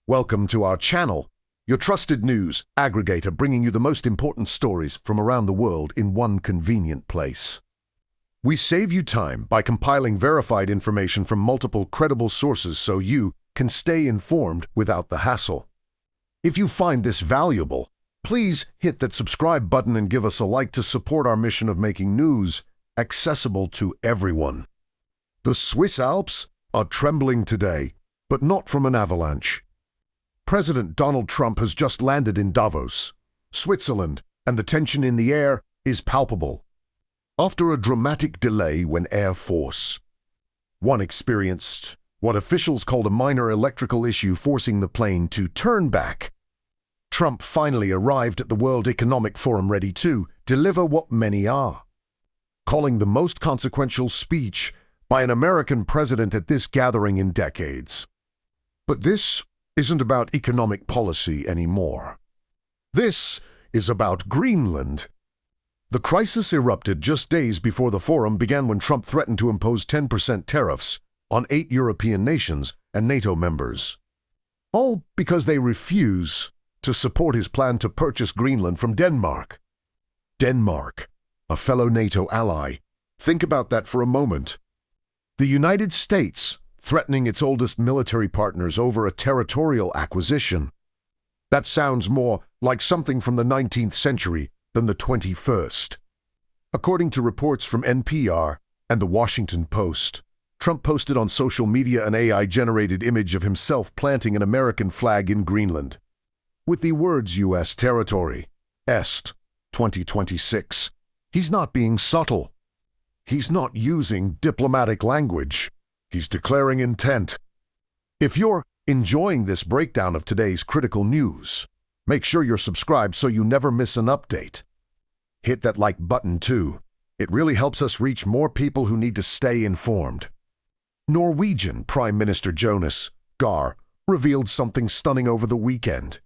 Welcome to our channel, your trusted news aggregator, bringing you the most important stories from around the world in one convenient place. We save you time by compiling verified information from multiple credible sources so you can stay informed without the hassle. If you find this valuable, please hit that subscribe button and give us a like to support our mission of making news accessible to everyone. The Swiss Alps are trembling today, but not from an avalanche. President Donald Trump has just landed in Davos, Switzerland, and the tension in the air is palpable. After a dramatic delay when Air Force One experienced what officials called a minor electrical issue forcing the plane to turn back, Trump finally arrived at the World Economic Forum ready to deliver what many are calling the most consequential speech by an American president at this gathering in decades. But this isn't about economic policy anymore. This is about Greenland. The crisis erupted just days before the forum began when Trump threatened to impose 10% tariffs on 8 European nations and NATO members. All because they refuse to support his plan to purchase Greenland from Denmark. Denmark, a fellow NATO ally. Think about that for a moment. The United States threatening its oldest military partners over a territorial acquisition. That sounds more like something from the 19th century than the 21st. According to reports from NPR and The Washington Post, Trump posted on social media an AI-generated image of himself planting an American flag in Greenland, with the words U.S. territory, Est, 2026. He's not being subtle. He's not using diplomatic language. He's declaring intent. If you're enjoying this breakdown of today's critical news, make sure you're subscribed so you never miss an update. Hit that like button too. It really helps us reach more people who need to stay informed. Norwegian Prime Minister Jonas Gahr revealed something stunning over the weekend.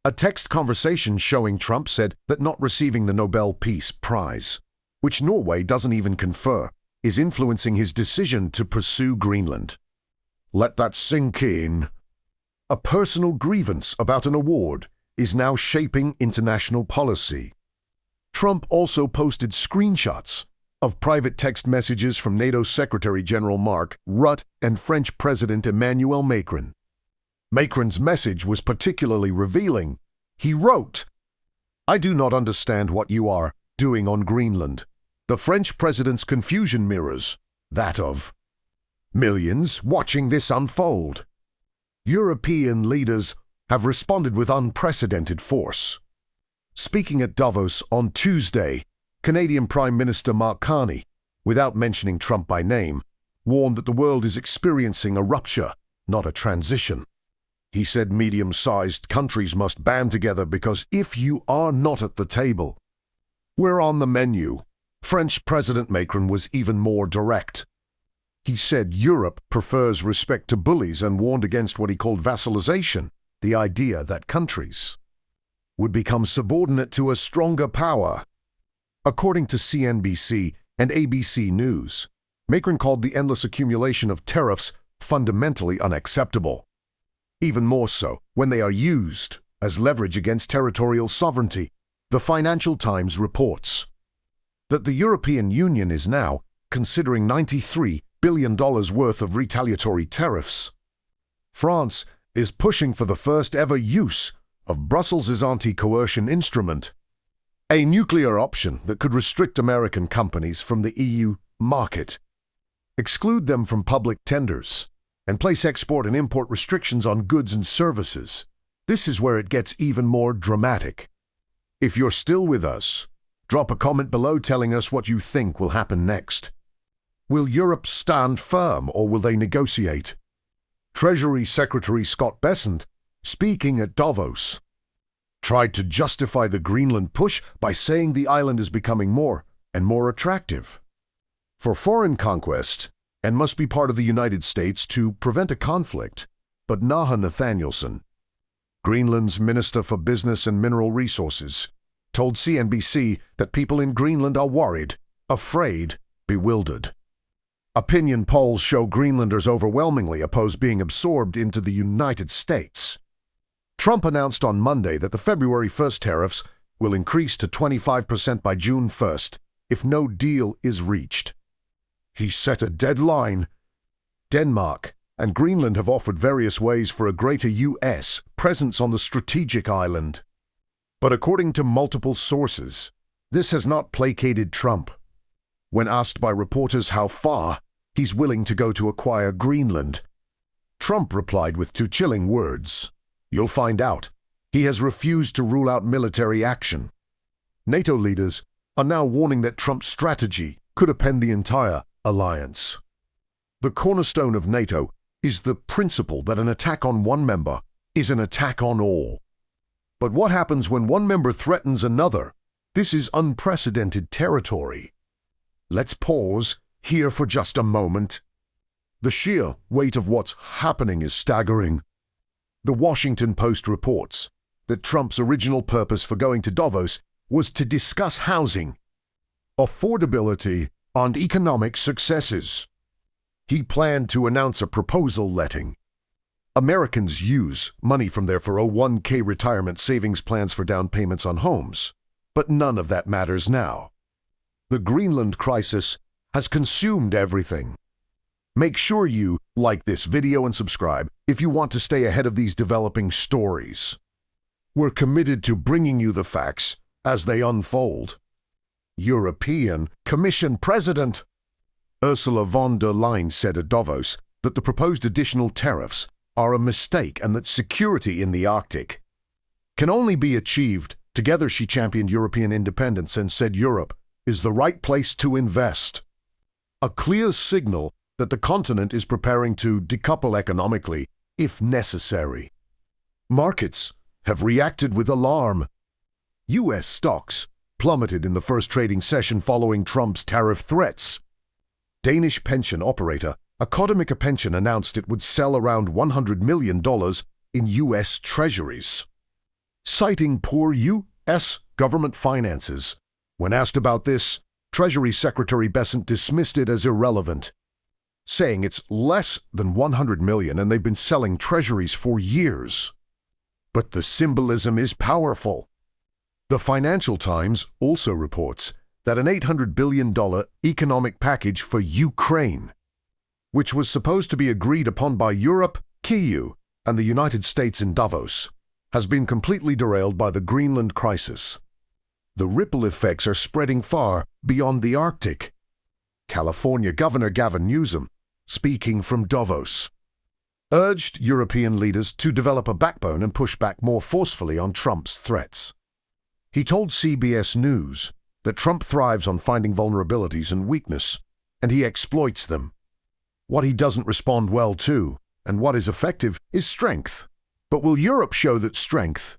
A text conversation showing Trump said that not receiving the Nobel Peace Prize, which Norway doesn't even confer, is influencing his decision to pursue Greenland. Let that sink in. A personal grievance about an award is now shaping international policy. Trump also posted screenshots of private text messages from NATO Secretary General Mark Rutte and French President Emmanuel Macron. Macron's message was particularly revealing. He wrote, "I do not understand what you are doing on Greenland. The French president's confusion mirrors that of millions watching this unfold. European leaders have responded with unprecedented force." Speaking at Davos on Tuesday, Canadian Prime Minister Mark Carney, without mentioning Trump by name, warned that the world is experiencing a rupture, not a transition. He said medium-sized countries must band together because if you are not at the table, we're on the menu. French President Macron was even more direct. He said Europe prefers respect to bullies and warned against what he called vassalization, the idea that countries would become subordinate to a stronger power. According to CNBC and ABC News, Macron called the endless accumulation of tariffs fundamentally unacceptable, even more so when they are used as leverage against territorial sovereignty. The Financial Times reports that the European Union is now considering $93 billion worth of retaliatory tariffs. France is pushing for the first ever use of Brussels' anti-coercion instrument, a nuclear option that could restrict American companies from the EU market, exclude them from public tenders, and place export and import restrictions on goods and services. This is where it gets even more dramatic. If you're still with us, drop a comment below telling us what you think will happen next. Will Europe stand firm or will they negotiate? Treasury Secretary Scott Bessent, speaking at Davos, tried to justify the Greenland push by saying the island is becoming more and more attractive for foreign conquest and must be part of the United States to prevent a conflict. But Naha Nathanielson, Greenland's Minister for Business and Mineral Resources, told CNBC that people in Greenland are worried, afraid, bewildered. Opinion polls show Greenlanders overwhelmingly oppose being absorbed into the United States. Trump announced on Monday that the February 1st tariffs will increase to 25% by June 1st if no deal is reached. He set a deadline. Denmark and Greenland have offered various ways for a greater U.S. presence on the strategic island. But according to multiple sources, this has not placated Trump. When asked by reporters how far he's willing to go to acquire Greenland, Trump replied with two chilling words: "You'll find out." He has refused to rule out military action. NATO leaders are now warning that Trump's strategy could upend the entire alliance. The cornerstone of NATO is the principle that an attack on one member is an attack on all. But what happens when one member threatens another? This is unprecedented territory. Let's pause here for just a moment. The sheer weight of what's happening is staggering. The Washington Post reports that Trump's original purpose for going to Davos was to discuss housing, affordability, and economic successes. He planned to announce a proposal letting Americans use money from their 401k retirement savings plans for down payments on homes. But none of that matters now. The Greenland crisis has consumed everything. Make sure you like this video and subscribe if you want to stay ahead of these developing stories. We're committed to bringing you the facts as they unfold. European Commission President Ursula von der Leyen said at Davos that the proposed additional tariffs are a mistake and that security in the Arctic can only be achieved together. She championed European independence and said Europe is the right place to invest. A clear signal that the continent is preparing to decouple economically if necessary. Markets have reacted with alarm. U.S. stocks plummeted in the first trading session following Trump's tariff threats. Danish pension operator Aggregator Pension announced it would sell around $100 million in U.S. treasuries, citing poor U.S. government finances. When asked about this, Treasury Secretary Bessent dismissed it as irrelevant, saying it's less than $100 million and they've been selling treasuries for years. But the symbolism is powerful. The Financial Times also reports that an $800 billion economic package for Ukraine, which was supposed to be agreed upon by Europe, EU, and the United States in Davos, has been completely derailed by the Greenland crisis. The ripple effects are spreading far beyond the Arctic. California Governor Gavin Newsom, speaking from Davos, urged European leaders to develop a backbone and push back more forcefully on Trump's threats. He told CBS News that Trump thrives on finding vulnerabilities and weakness, and he exploits them. What he doesn't respond well to, and what is effective, is strength. But will Europe show that strength?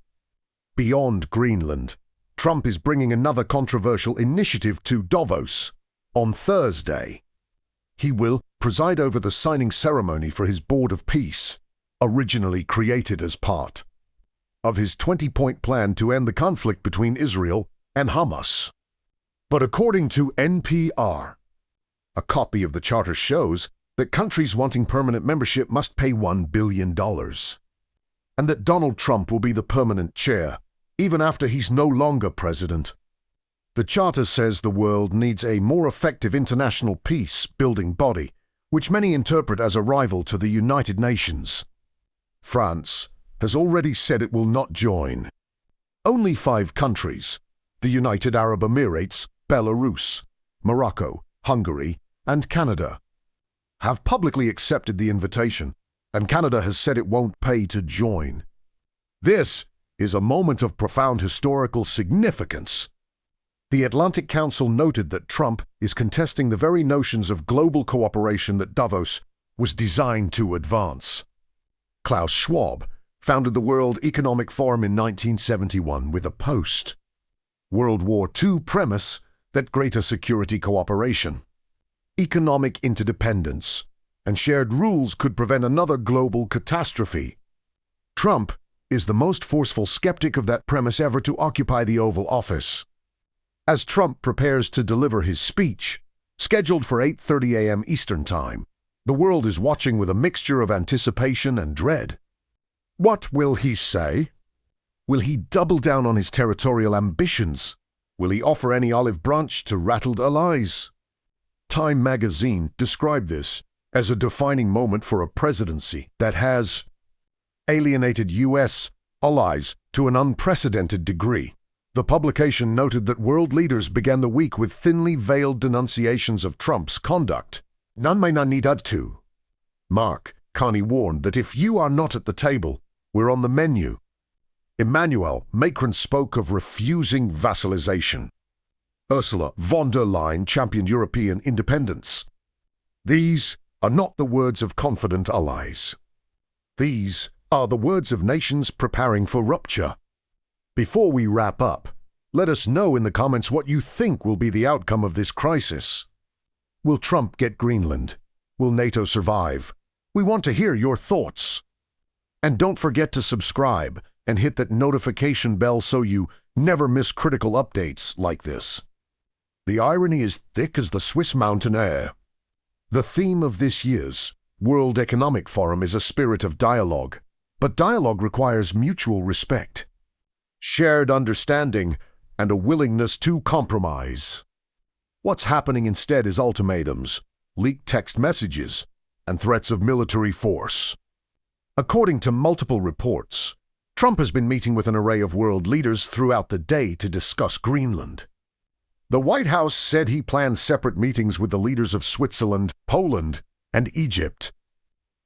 Beyond Greenland, Trump is bringing another controversial initiative to Davos. On Thursday, he will preside over the signing ceremony for his Board of Peace, originally created as part of his 20-point plan to end the conflict between Israel and Hamas. But according to NPR, a copy of the charter shows that countries wanting permanent membership must pay $1 billion, and that Donald Trump will be the permanent chair, even after he's no longer president. The charter says the world needs a more effective international peace-building body, which many interpret as a rival to the United Nations. France has already said it will not join. Only 5 countries, the United Arab Emirates, Belarus, Morocco, Hungary, and Canada, have publicly accepted the invitation, and Canada has said it won't pay to join. This is a moment of profound historical significance. The Atlantic Council noted that Trump is contesting the very notions of global cooperation that Davos was designed to advance. Klaus Schwab founded the World Economic Forum in 1971 with a post-World War II premise that greater security cooperation, economic interdependence, and shared rules could prevent another global catastrophe. Trump is the most forceful skeptic of that premise ever to occupy the Oval Office. As Trump prepares to deliver his speech, scheduled for 8:30 a.m. Eastern Time, the world is watching with a mixture of anticipation and dread. What will he say? Will he double down on his territorial ambitions? Will he offer any olive branch to rattled allies? Time magazine described this as a defining moment for a presidency that has alienated U.S. allies to an unprecedented degree. The publication noted that world leaders began the week with thinly veiled denunciations of Trump's conduct. None may not need to. Mark Carney warned that if you are not at the table, we're on the menu. Emmanuel Macron spoke of refusing vassalization. Ursula von der Leyen championed European independence. These are not the words of confident allies. These are the words of nations preparing for rupture. Before we wrap up, let us know in the comments what you think will be the outcome of this crisis. Will Trump get Greenland? Will NATO survive? We want to hear your thoughts. And don't forget to subscribe and hit that notification bell so you never miss critical updates like this. The irony is thick as the Swiss mountain air. The theme of this year's World Economic Forum is a spirit of dialogue, but dialogue requires mutual respect, shared understanding, and a willingness to compromise. What's happening instead is ultimatums, leaked text messages, and threats of military force. According to multiple reports, Trump has been meeting with an array of world leaders throughout the day to discuss Greenland. The White House said he plans separate meetings with the leaders of Switzerland, Poland, and Egypt.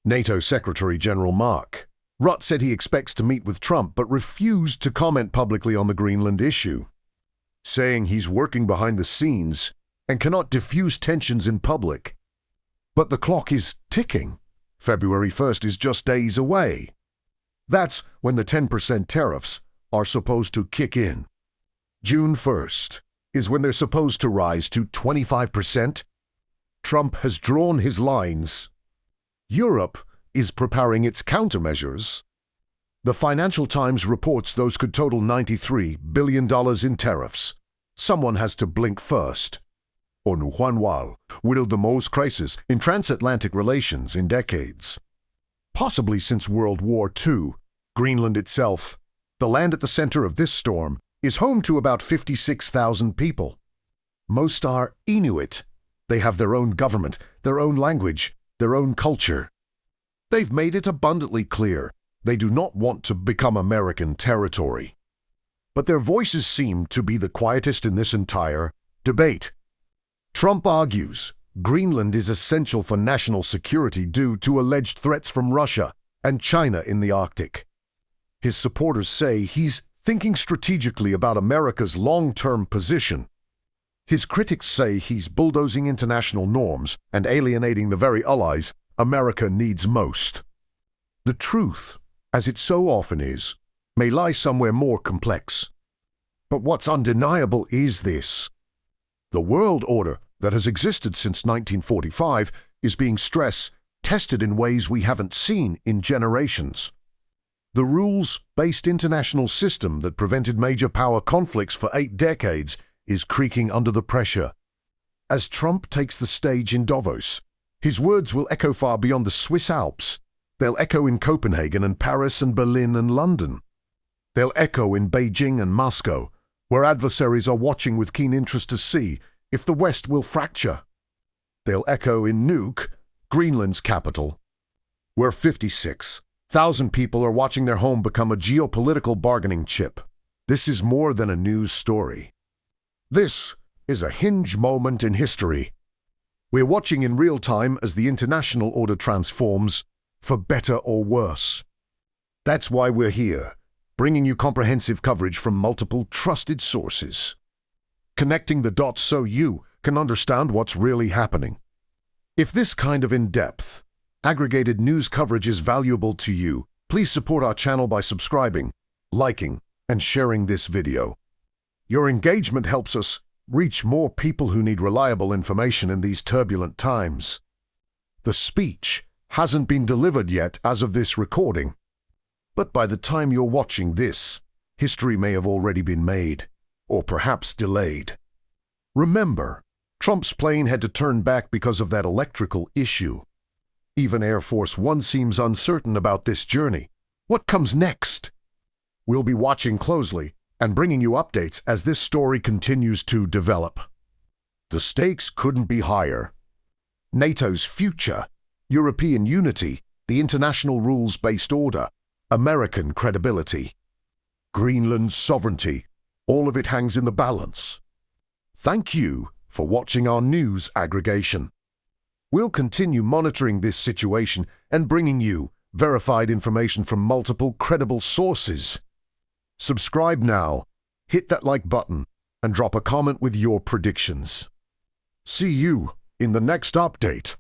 NATO Secretary General Mark Rutte said he expects to meet with Trump but refused to comment publicly on the Greenland issue, saying he's working behind the scenes and cannot diffuse tensions in public. But the clock is ticking. February 1st is just days away. That's when the 10% tariffs are supposed to kick in. June 1st is when they're supposed to rise to 25%. Trump has drawn his lines. Europe is preparing its countermeasures. The Financial Times reports those could total $93 billion in tariffs. Someone has to blink first. Onu Juanwal whittled the most crisis in transatlantic relations in decades. Possibly since World War II, Greenland itself, the land at the center of this storm, is home to about 56,000 people. Most are Inuit. They have their own government, their own language, their own culture. They've made it abundantly clear they do not want to become American territory. But their voices seem to be the quietest in this entire debate. Trump argues Greenland is essential for national security due to alleged threats from Russia and China in the Arctic. His supporters say he's thinking strategically about America's long-term position. His critics say he's bulldozing international norms and alienating the very allies America needs most. The truth, as it so often is, may lie somewhere more complex. But what's undeniable is this. The world order that has existed since 1945 is being stress-tested in ways we haven't seen in generations. The rules-based international system that prevented major power conflicts for 8 decades is creaking under the pressure. As Trump takes the stage in Davos, his words will echo far beyond the Swiss Alps. They'll echo in Copenhagen and Paris and Berlin and London. They'll echo in Beijing and Moscow, where adversaries are watching with keen interest to see if the West will fracture. They'll echo in Nuuk, Greenland's capital, where 56,000 people are watching their home become a geopolitical bargaining chip. This is more than a news story. This is a hinge moment in history. We're watching in real time as the international order transforms, for better or worse. That's why we're here, bringing you comprehensive coverage from multiple trusted sources, connecting the dots so you can understand what's really happening. If this kind of in-depth, aggregated news coverage is valuable to you, please support our channel by subscribing, liking, and sharing this video. Your engagement helps us reach more people who need reliable information in these turbulent times. The speech hasn't been delivered yet as of this recording, but by the time you're watching this, history may have already been made, or perhaps delayed. Remember, Trump's plane had to turn back because of that electrical issue. Even Air Force One seems uncertain about this journey. What comes next? We'll be watching closely and bringing you updates as this story continues to develop. The stakes couldn't be higher. NATO's future, European unity, the international rules-based order, American credibility, Greenland's sovereignty, all of it hangs in the balance. Thank you for watching our news aggregation. We'll continue monitoring this situation and bringing you verified information from multiple credible sources. Subscribe now, hit that like button, and drop a comment with your predictions. See you in the next update.